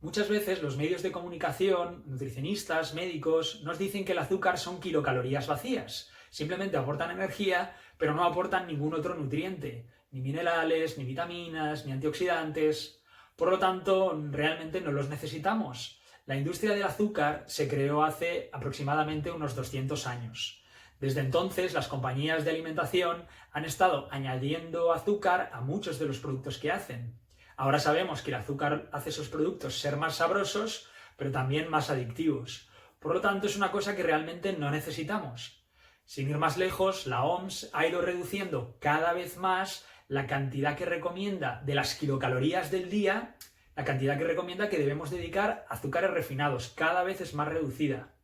Muchas veces los medios de comunicación, nutricionistas, médicos, nos dicen que el azúcar son kilocalorías vacías. Simplemente aportan energía, pero no aportan ningún otro nutriente, ni minerales, ni vitaminas, ni antioxidantes. Por lo tanto, realmente no los necesitamos. La industria del azúcar se creó hace aproximadamente unos 200 años. Desde entonces, las compañías de alimentación han estado añadiendo azúcar a muchos de los productos que hacen. Ahora sabemos que el azúcar hace esos productos ser más sabrosos, pero también más adictivos. Por lo tanto, es una cosa que realmente no necesitamos. Sin ir más lejos, la OMS ha ido reduciendo cada vez más la cantidad que recomienda de las kilocalorías del día, la cantidad que recomienda que debemos dedicar a azúcares refinados. Cada vez es más reducida.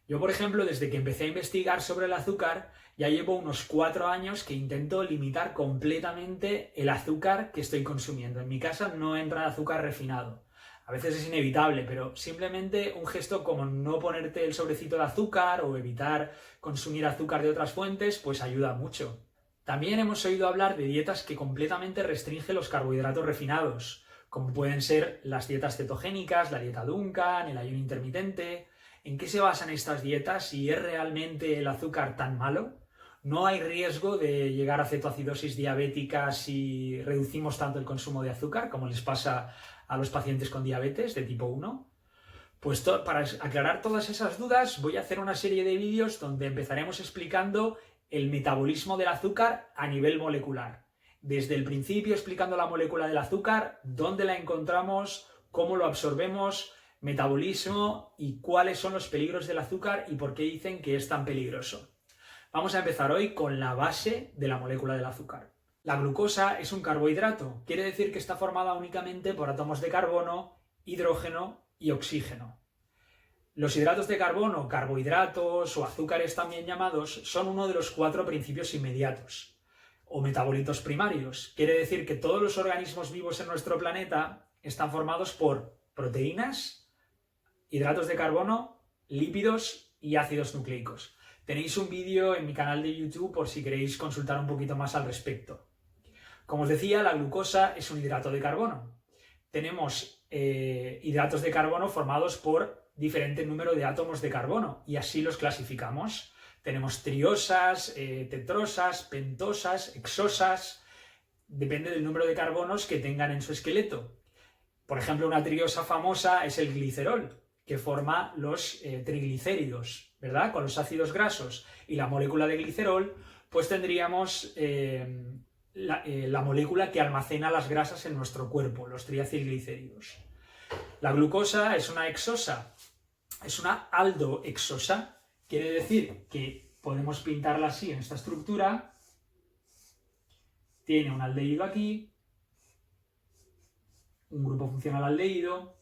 Yo, por ejemplo, desde que empecé a investigar sobre el azúcar, ya llevo unos 4 años que intento limitar completamente el azúcar que estoy consumiendo. En mi casa no entra azúcar refinado. A veces es inevitable, pero simplemente un gesto como no ponerte el sobrecito de azúcar o evitar consumir azúcar de otras fuentes, pues ayuda mucho. También hemos oído hablar de dietas que completamente restringen los carbohidratos refinados, como pueden ser las dietas cetogénicas, la dieta Duncan, el ayuno intermitente. ¿En qué se basan estas dietas y es realmente el azúcar tan malo? ¿No hay riesgo de llegar a cetoacidosis diabética si reducimos tanto el consumo de azúcar como les pasa a los pacientes con diabetes de tipo 1? Pues para aclarar todas esas dudas voy a hacer una serie de vídeos donde empezaremos explicando el metabolismo del azúcar a nivel molecular. Desde el principio explicando la molécula del azúcar, dónde la encontramos, cómo lo absorbemos, metabolismo y cuáles son los peligros del azúcar y por qué dicen que es tan peligroso. Vamos a empezar hoy con la base de la molécula del azúcar. La glucosa es un carbohidrato, quiere decir que está formada únicamente por átomos de carbono, hidrógeno y oxígeno. Los hidratos de carbono, carbohidratos o azúcares también llamados, son uno de los 4 principios inmediatos, o metabolitos primarios. Quiere decir que todos los organismos vivos en nuestro planeta están formados por proteínas, hidratos de carbono, lípidos y ácidos nucleicos. Tenéis un vídeo en mi canal de YouTube por si queréis consultar un poquito más al respecto. Como os decía, la glucosa es un hidrato de carbono. Tenemos hidratos de carbono formados por diferente número de átomos de carbono y así los clasificamos. Tenemos triosas, tetrosas, pentosas, hexosas, depende del número de carbonos que tengan en su esqueleto. Por ejemplo, una triosa famosa es el glicerol, que forma los triglicéridos, ¿verdad? Con los ácidos grasos y la molécula de glicerol, pues tendríamos la molécula que almacena las grasas en nuestro cuerpo, los triacilglicéridos. La glucosa es una hexosa, es una aldohexosa, quiere decir que podemos pintarla así en esta estructura, tiene un aldehído aquí, un grupo funcional aldehído,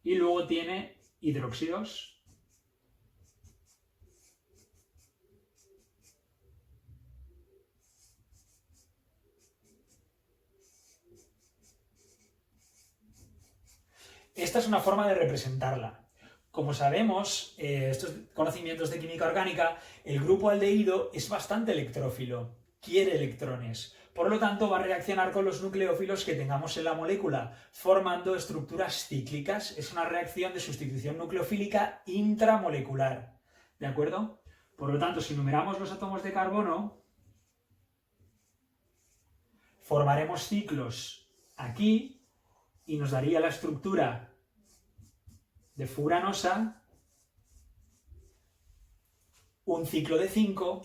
y luego tiene hidróxidos. Esta es una forma de representarla. Como sabemos, estos conocimientos de química orgánica, el grupo aldehído es bastante electrófilo, quiere electrones. Por lo tanto, va a reaccionar con los nucleófilos que tengamos en la molécula, formando estructuras cíclicas. Es una reacción de sustitución nucleofílica intramolecular. ¿De acuerdo? Por lo tanto, si numeramos los átomos de carbono, formaremos ciclos aquí y nos daría la estructura de furanosa, un ciclo de 5,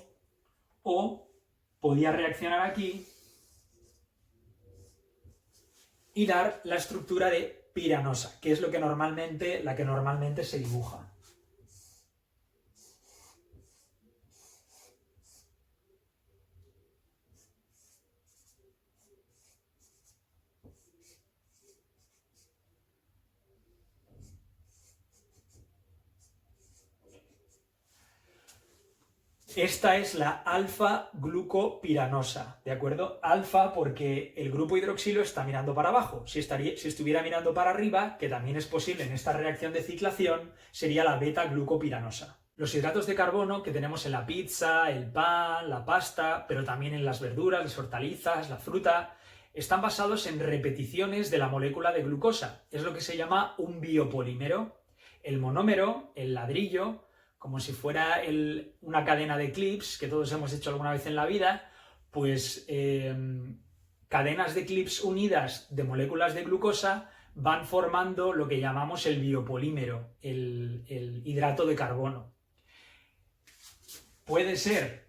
o podía reaccionar aquí y dar la estructura de piranosa, que es la que normalmente se dibuja. Esta es la alfa-glucopiranosa, ¿de acuerdo? Alfa porque el grupo hidroxilo está mirando para abajo. Si estuviera mirando para arriba, que también es posible en esta reacción de ciclación, sería la beta-glucopiranosa. Los hidratos de carbono que tenemos en la pizza, el pan, la pasta, pero también en las verduras, las hortalizas, la fruta, están basados en repeticiones de la molécula de glucosa. Es lo que se llama un biopolímero. El monómero, el ladrillo, como si fuera una cadena de clips que todos hemos hecho alguna vez en la vida, pues cadenas de clips unidas de moléculas de glucosa van formando lo que llamamos el biopolímero, el hidrato de carbono. Puede ser,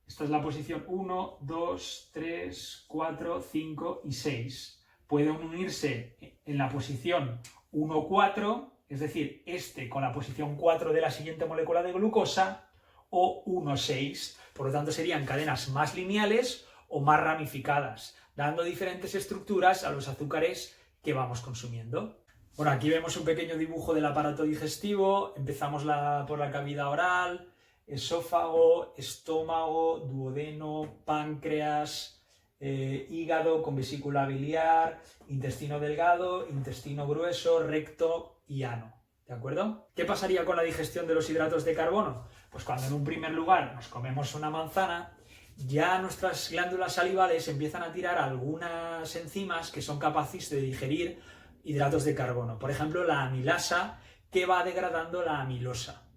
esta es la posición 1, 2, 3, 4, 5 y 6. Pueden unirse en la posición 1, 4, es decir, este con la posición 4 de la siguiente molécula de glucosa, o 1, 6. Por lo tanto, serían cadenas más lineales o más ramificadas, dando diferentes estructuras a los azúcares que vamos consumiendo. Bueno, aquí vemos un pequeño dibujo del aparato digestivo. Empezamos por la cavidad oral, esófago, estómago, duodeno, páncreas, hígado con vesícula biliar, intestino delgado, intestino grueso, recto y ano. ¿De acuerdo? ¿Qué pasaría con la digestión de los hidratos de carbono? Pues cuando en un primer lugar nos comemos una manzana, ya nuestras glándulas salivales empiezan a tirar algunas enzimas que son capaces de digerir hidratos de carbono. Por ejemplo, la amilasa, que va degradando la amilosa.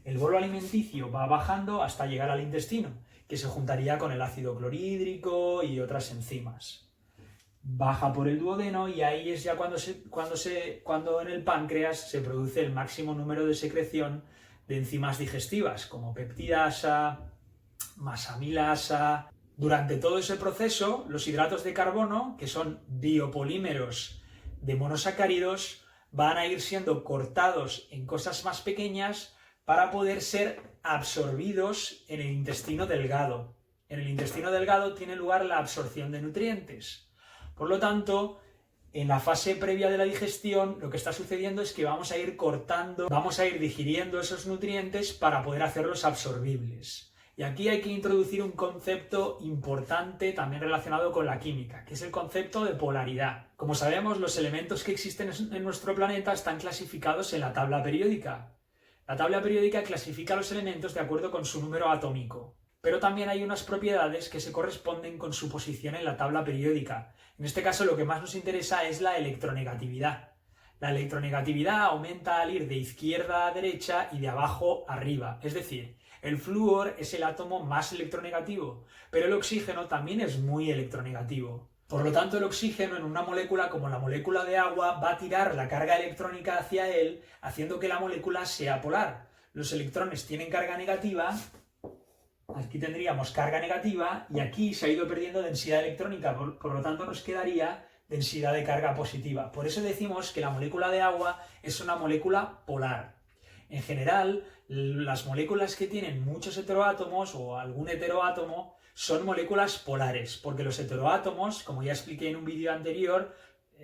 El bolo alimenticio va bajando hasta llegar al intestino, que se juntaría con el ácido clorhídrico y otras enzimas. Baja por el duodeno y ahí es ya cuando en el páncreas se produce el máximo número de secreción de enzimas digestivas, como peptidasa, masamilasa. Durante todo ese proceso, los hidratos de carbono, que son biopolímeros de monosacáridos, van a ir siendo cortados en cosas más pequeñas para poder ser absorbidos en el intestino delgado. En el intestino delgado tiene lugar la absorción de nutrientes. Por lo tanto, en la fase previa de la digestión, lo que está sucediendo es que vamos a ir cortando, vamos a ir digiriendo esos nutrientes para poder hacerlos absorbibles. Y aquí hay que introducir un concepto importante también relacionado con la química, que es el concepto de polaridad. Como sabemos, los elementos que existen en nuestro planeta están clasificados en la tabla periódica. La tabla periódica clasifica los elementos de acuerdo con su número atómico, pero también hay unas propiedades que se corresponden con su posición en la tabla periódica. En este caso, lo que más nos interesa es la electronegatividad. La electronegatividad aumenta al ir de izquierda a derecha y de abajo a arriba, es decir, el flúor es el átomo más electronegativo, pero el oxígeno también es muy electronegativo. Por lo tanto, el oxígeno en una molécula como la molécula de agua va a tirar la carga electrónica hacia él, haciendo que la molécula sea polar. Los electrones tienen carga negativa, aquí tendríamos carga negativa, y aquí se ha ido perdiendo densidad electrónica, por lo tanto nos quedaría densidad de carga positiva. Por eso decimos que la molécula de agua es una molécula polar. En general, las moléculas que tienen muchos heteroátomos o algún heteroátomo son moléculas polares, porque los heteroátomos, como ya expliqué en un vídeo anterior,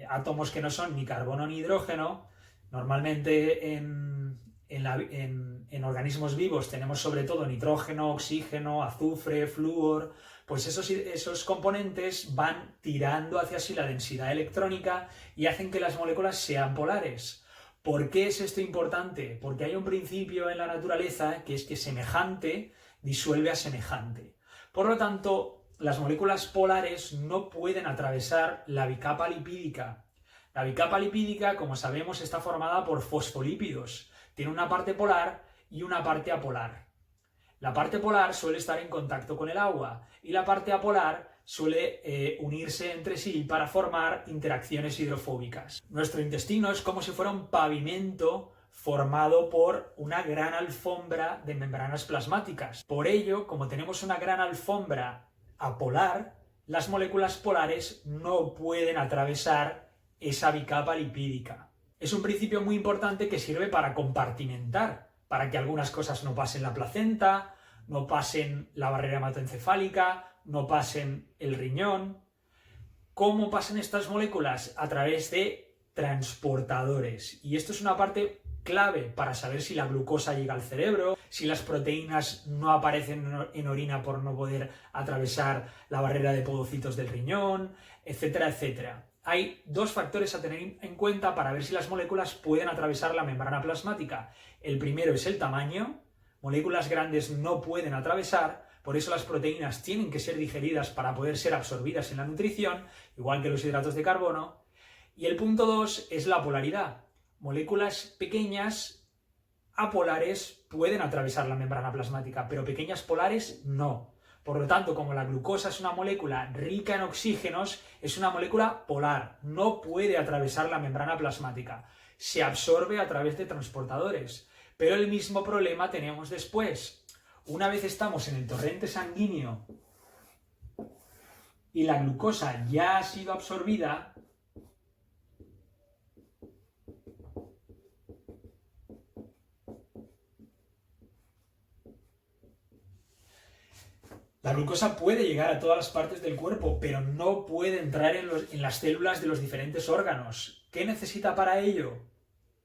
átomos que no son ni carbono ni hidrógeno, normalmente en organismos vivos tenemos sobre todo nitrógeno, oxígeno, azufre, flúor, pues esos componentes van tirando hacia sí la densidad electrónica y hacen que las moléculas sean polares. ¿Por qué es esto importante? Porque hay un principio en la naturaleza que es que semejante disuelve a semejante. Por lo tanto, las moléculas polares no pueden atravesar la bicapa lipídica. La bicapa lipídica, como sabemos, está formada por fosfolípidos. Tiene una parte polar y una parte apolar. La parte polar suele estar en contacto con el agua y la parte apolar suele unirse entre sí para formar interacciones hidrofóbicas. Nuestro intestino es como si fuera un pavimento formado por una gran alfombra de membranas plasmáticas. Por ello, como tenemos una gran alfombra apolar, las moléculas polares no pueden atravesar esa bicapa lipídica. Es un principio muy importante que sirve para compartimentar, para que algunas cosas no pasen la placenta, no pasen la barrera hematoencefálica, no pasen el riñón. ¿Cómo pasan estas moléculas? A través de transportadores. Y esto es una parte clave para saber si la glucosa llega al cerebro, si las proteínas no aparecen en orina por no poder atravesar la barrera de podocitos del riñón, etcétera, etcétera. Hay dos factores a tener en cuenta para ver si las moléculas pueden atravesar la membrana plasmática. El primero es el tamaño. Moléculas grandes no pueden atravesar Por eso las proteínas tienen que ser digeridas para poder ser absorbidas en la nutrición, igual que los hidratos de carbono. Y el punto 2 es la polaridad. Moléculas pequeñas apolares pueden atravesar la membrana plasmática, pero pequeñas polares no. Por lo tanto, como la glucosa es una molécula rica en oxígenos, es una molécula polar, no puede atravesar la membrana plasmática. Se absorbe a través de transportadores. Pero el mismo problema tenemos después. Una vez estamos en el torrente sanguíneo y la glucosa ya ha sido absorbida, la glucosa puede llegar a todas las partes del cuerpo, pero no puede entrar en las células de los diferentes órganos. ¿Qué necesita para ello?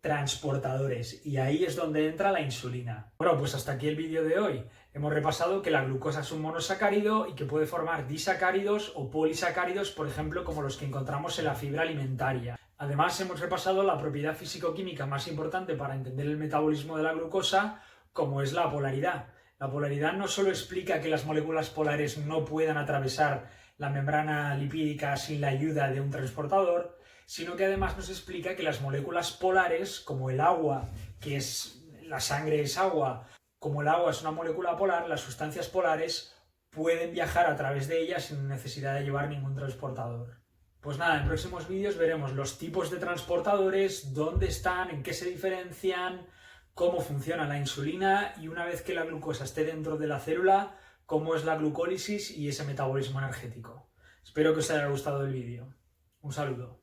Transportadores. Y ahí es donde entra la insulina. Bueno, pues hasta aquí el vídeo de hoy. Hemos repasado que la glucosa es un monosacárido y que puede formar disacáridos o polisacáridos, por ejemplo, como los que encontramos en la fibra alimentaria. Además, hemos repasado la propiedad físico-química más importante para entender el metabolismo de la glucosa, como es la polaridad. La polaridad no solo explica que las moléculas polares no puedan atravesar la membrana lipídica sin la ayuda de un transportador, sino que además nos explica que las moléculas polares, como el agua, la sangre es agua, como el agua es una molécula polar, las sustancias polares pueden viajar a través de ellas sin necesidad de llevar ningún transportador. Pues nada, en próximos vídeos veremos los tipos de transportadores, dónde están, en qué se diferencian, cómo funciona la insulina y una vez que la glucosa esté dentro de la célula, cómo es la glucólisis y ese metabolismo energético. Espero que os haya gustado el vídeo. Un saludo.